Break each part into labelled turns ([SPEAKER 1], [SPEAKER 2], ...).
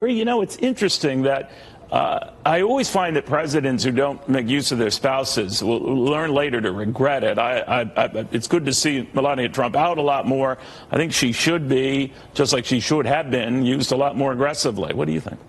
[SPEAKER 1] You know, it's interesting that I always find that presidents who don't make use of their spouses will learn later to regret it. It's good to see Melania Trump out a lot more. I think she should be, just like she should have been, used a lot more aggressively. What do you think?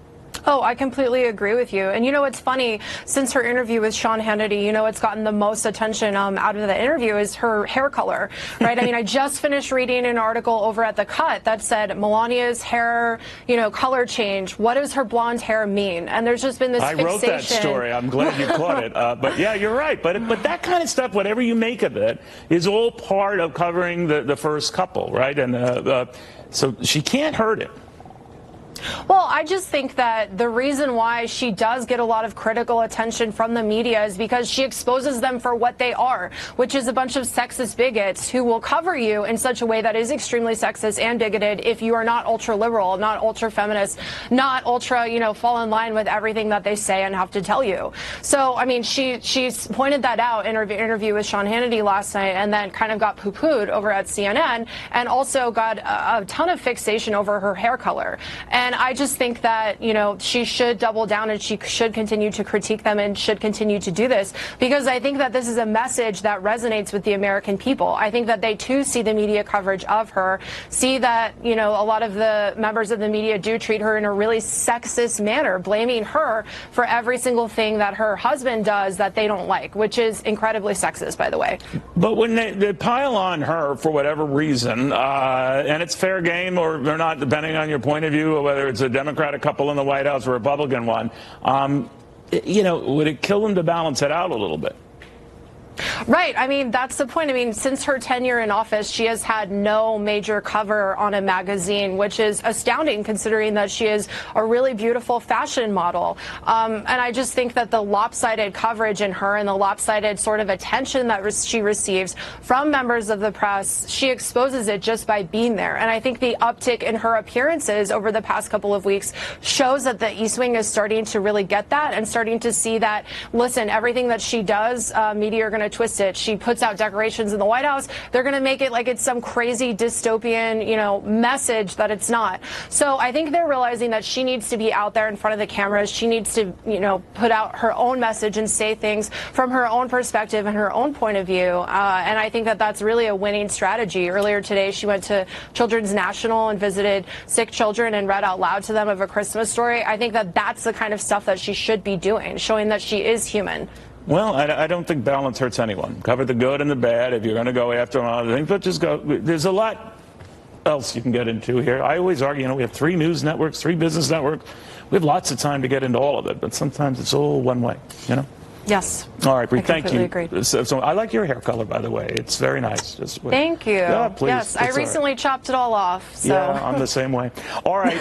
[SPEAKER 2] Oh, I completely agree with you. And you know, it's funny, since her interview with Sean Hannity, you know, it's gotten the most attention out of the interview is her hair color, right? I mean, I just finished reading an article over at The Cut that said Melania's hair, you know, color change. What does her blonde hair mean? And there's just been this fixation.
[SPEAKER 1] I wrote that story. I'm glad you caught it. But yeah, you're right. But that kind of stuff, whatever you make of it, is all part of covering the first couple, right? And so she can't hurt it.
[SPEAKER 2] Well, I just think that the reason why she does get a lot of critical attention from the media is because she exposes them for what they are, which is a bunch of sexist bigots who will cover you in such a way that is extremely sexist and bigoted if you are not ultra liberal, not ultra feminist, not ultra, you know, fall in line with everything that they say and have to tell you. So, I mean, she's pointed that out in her interview with Sean Hannity last night, and then kind of got poo-pooed over at CNN, and also got a ton of fixation over her hair color. And I just think that, you know, she should double down and she should continue to critique them and should continue to do this, because I think that this is a message that resonates with the American people. I think that they too see the media coverage of her, see that, you know, a lot of the members of the media do treat her in a really sexist manner, blaming her for every single thing that her husband does that they don't like, which is incredibly sexist, by the way.
[SPEAKER 1] But when they pile on her for whatever reason, and it's fair game or they're not, depending on your point of view, or whether it's a Democratic couple in the White House or a Republican one, you know, would it kill them to balance it out a little bit?
[SPEAKER 2] Right. I mean, that's the point. I mean, since her tenure in office, she has had no major cover on a magazine, which is astounding considering that she is a really beautiful fashion model. And I just think that the lopsided coverage in her and the lopsided sort of attention that she receives from members of the press, she exposes it just by being there. And I think the uptick in her appearances over the past couple of weeks shows that the East Wing is starting to really get that and starting to see that, listen, everything that she does, media are going to twist it. She puts out decorations in the White House. They're going to make it like it's some crazy dystopian, you know, message that it's not. So I think they're realizing that she needs to be out there in front of the cameras. She needs to, you know, put out her own message and say things from her own perspective and her own point of view. And I think that that's really a winning strategy. Earlier today, she went to Children's National and visited sick children and read out loud to them of A Christmas Story. I think that that's the kind of stuff that she should be doing, showing that she is human.
[SPEAKER 1] Well, I don't think balance hurts anyone. Cover the good and the bad. If you're going to go after other things, but just go. There's a lot else you can get into here. I always argue, you know, we have 3 news networks, 3 business networks. We have lots of time to get into all of it, but sometimes it's all one way, you know?
[SPEAKER 2] Yes.
[SPEAKER 1] All right, Bree, thank you.
[SPEAKER 2] Agree.
[SPEAKER 1] So I like your hair color, by the way. It's very nice.
[SPEAKER 2] Thank you.
[SPEAKER 1] Yeah, please.
[SPEAKER 2] Yes, I recently chopped it all off. So.
[SPEAKER 1] Yeah, I'm the same way. All right,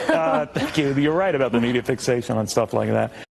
[SPEAKER 1] thank you. You're right about the media fixation on stuff like that.